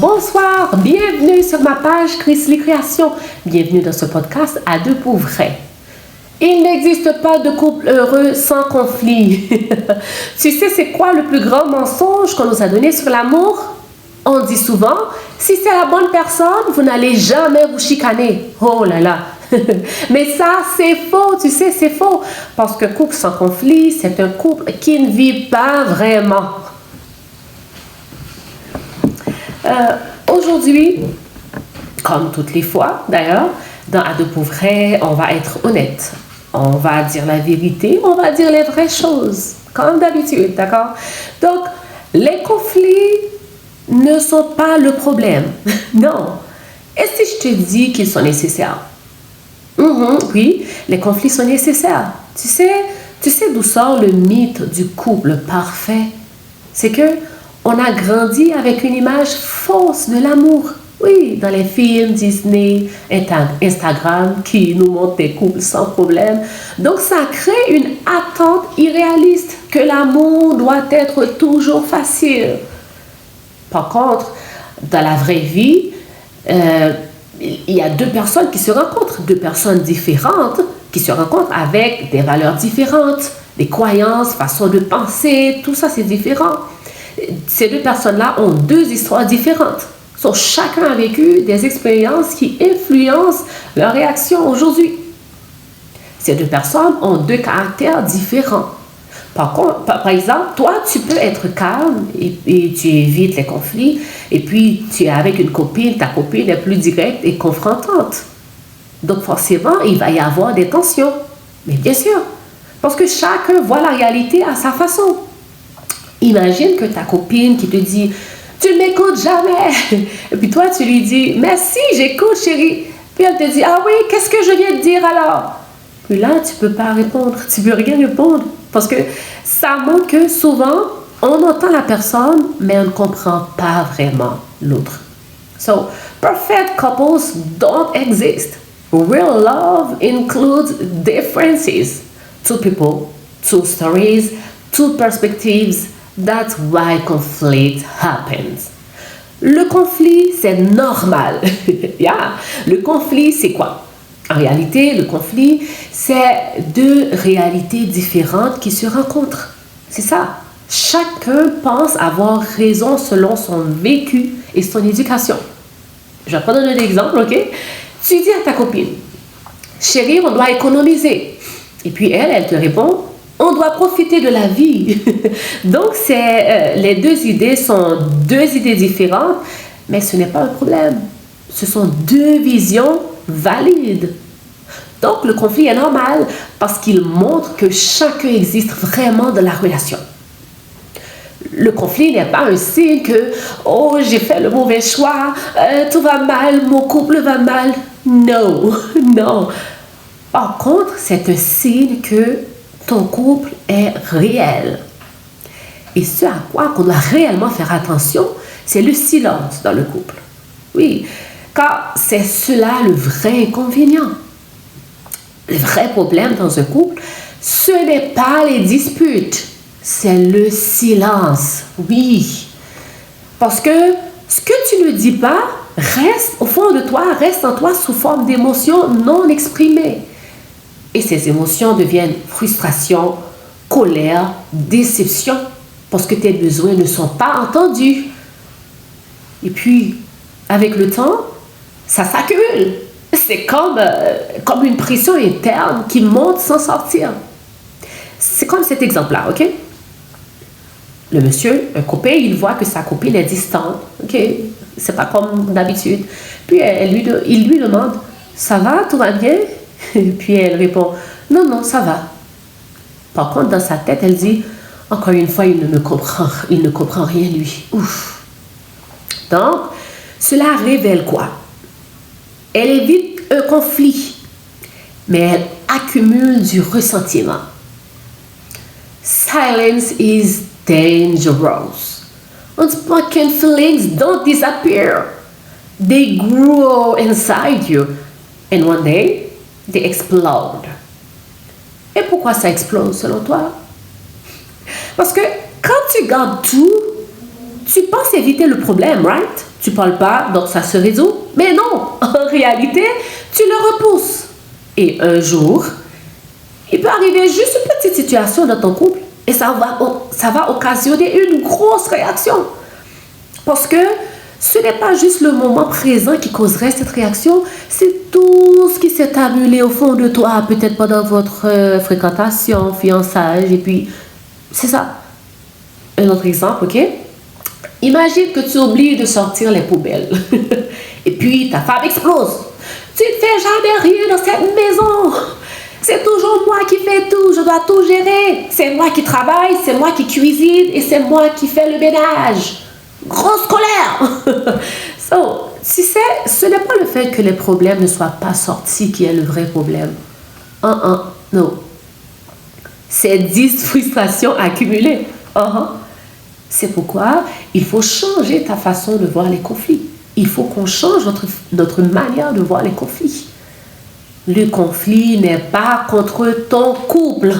Bonsoir, bienvenue sur ma page Chrisley Création. Bienvenue dans ce podcast à deux pour vrai. Il n'existe pas de couple heureux sans conflit. Tu sais c'est quoi le plus grand mensonge qu'on nous a donné sur l'amour? On dit souvent, si c'est la bonne personne, vous n'allez jamais vous chicaner. Oh là là. Mais ça, c'est faux, tu sais, c'est faux. Parce que couple sans conflit, c'est un couple qui ne vit pas vraiment. Aujourd'hui, comme toutes les fois d'ailleurs, dans À deux pour vrai, on va être honnête. On va dire la vérité, on va dire les vraies choses, comme d'habitude, d'accord? Donc, les conflits ne sont pas le problème, non. Et si je te dis qu'ils sont nécessaires? Oui, les conflits sont nécessaires. Tu sais d'où sort le mythe du couple parfait? C'est que on a grandi avec une image fausse de l'amour. Oui, dans les films Disney, Instagram, qui nous montrent des couples sans problème. Donc, ça crée une attente irréaliste que l'amour doit être toujours facile. Par contre, dans la vraie vie, il y a deux personnes qui se rencontrent, deux personnes différentes qui se rencontrent avec des valeurs différentes, des croyances, façon de penser, tout ça c'est différent. Ces deux personnes-là ont deux histoires différentes. Donc, chacun a vécu des expériences qui influencent leur réaction aujourd'hui. Ces deux personnes ont deux caractères différents. Par exemple, toi, tu peux être calme et tu évites les conflits. Et puis, tu es avec une copine, ta copine est plus directe et confrontante. Donc, forcément, il va y avoir des tensions. Mais bien sûr, parce que chacun voit la réalité à sa façon. Imagine que ta copine qui te dit « Tu ne m'écoutes jamais !» Et puis toi, tu lui dis « Mais si, j'écoute, chérie !» Puis elle te dit « Ah oui, qu'est-ce que je viens de dire alors ?» Puis là, tu ne peux pas répondre, tu ne peux rien répondre. Parce que ça montre que souvent, on entend la personne, mais on ne comprend pas vraiment l'autre. So, perfect couples don't exist. Real love includes differences. Two people, two stories, two perspectives. That's why conflict happens. Le conflit, c'est normal. Yeah. Le conflit, c'est quoi? En réalité, le conflit, c'est deux réalités différentes qui se rencontrent. C'est ça. Chacun pense avoir raison selon son vécu et son éducation. Je vais te donner un exemple, ok? Tu dis à ta copine, chérie, on doit économiser. Et puis elle te répond, on doit profiter de la vie. Donc, les deux idées sont deux idées différentes, mais ce n'est pas un problème. Ce sont deux visions valides. Donc, le conflit est normal parce qu'il montre que chacun existe vraiment dans la relation. Le conflit n'est pas un signe que « Oh, j'ai fait le mauvais choix, tout va mal, mon couple va mal. » Non, non. Par contre, c'est un signe que ton couple est réel. Et ce à quoi on doit réellement faire attention, c'est le silence dans le couple. Oui, car c'est cela le vrai inconvénient. Le vrai problème dans un couple, ce n'est pas les disputes, c'est le silence. Oui, parce que ce que tu ne dis pas reste au fond de toi, reste en toi sous forme d'émotions non exprimées. Et ces émotions deviennent frustration, colère, déception, parce que tes besoins ne sont pas entendus. Et puis, avec le temps, ça s'accumule. C'est comme une pression interne qui monte sans sortir. C'est comme cet exemple-là, ok? Le monsieur, un copain, il voit que sa copine est distante, ok? C'est pas comme d'habitude. Puis il lui demande, ça va, tout va bien? Et puis elle répond, non, non, ça va. Par contre, dans sa tête, elle dit, encore une fois, il ne comprend rien, lui. Ouf. Donc, cela révèle quoi? Elle évite un conflit, mais elle accumule du ressentiment. Silence is dangerous. Unspoken feelings don't disappear. They grow inside you. And one day, they explode. Et pourquoi ça explose selon toi? Parce que quand tu gardes tout, tu penses éviter le problème, right? Tu parles pas, donc ça se résout. Mais non, en réalité, tu le repousses. Et un jour, il peut arriver juste une petite situation dans ton couple et ça va occasionner une grosse réaction. Parce que ce n'est pas juste le moment présent qui causerait cette réaction, c'est tout ce qui s'est accumulé au fond de toi, peut-être pendant votre fréquentation, fiançailles, et puis c'est ça. Un autre exemple, ok? Imagine que tu oublies de sortir les poubelles. Et puis ta femme explose. Tu ne fais jamais rien dans cette maison. C'est toujours moi qui fais tout. Je dois tout gérer. C'est moi qui travaille, c'est moi qui cuisine et c'est moi qui fais le ménage. Grosse colère. So, tu sais, ce n'est pas le fait que les problèmes ne soient pas sortis qui est le vrai problème. Non. C'est 10 frustrations accumulées. C'est pourquoi il faut changer ta façon de voir les conflits. Il faut qu'on change notre manière de voir les conflits. Le conflit n'est pas contre ton couple.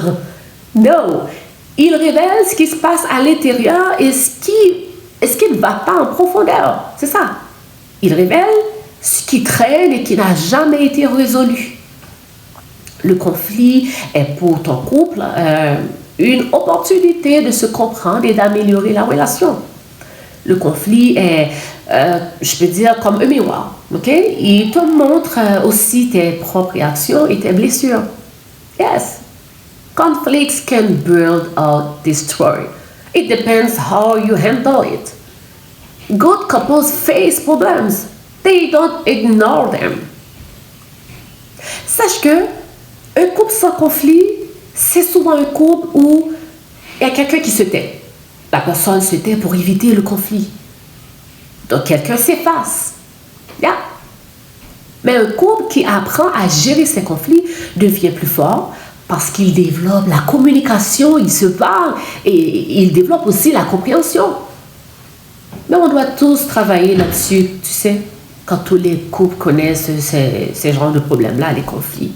Non. Il révèle ce qui se passe à l'intérieur et ce qui ne va pas en profondeur. C'est ça. Il révèle ce qui traîne et qui n'a jamais été résolu. Le conflit est pour ton couple une opportunité de se comprendre et d'améliorer la relation. Le conflit est, je peux dire, comme un miroir. Okay? Il te montre aussi tes propres réactions et tes blessures. Yes. Conflicts can build or destroy. It depends how you handle it. Good couples face problems. They don't ignore them. Sache que un couple sans conflit, c'est souvent un couple où il y a quelqu'un qui se tait. La personne se tait pour éviter le conflit. Donc, quelqu'un s'efface. Yeah. Mais un couple qui apprend à gérer ses conflits devient plus fort parce qu'il développe la communication, il se parle et il développe aussi la compréhension. Mais on doit tous travailler là-dessus, tu sais, quand tous les couples connaissent ces genres de problèmes-là, les conflits.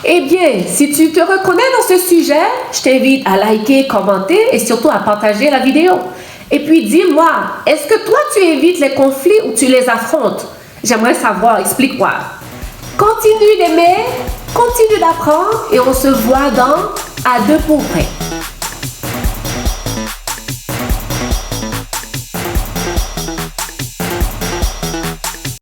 Eh bien, si tu te reconnais dans ce sujet, je t'invite à liker, commenter et surtout à partager la vidéo. Et puis dis-moi, est-ce que toi tu évites les conflits ou tu les affrontes? J'aimerais savoir, explique-moi. Continue d'aimer, continue d'apprendre et on se voit dans À deux pour près.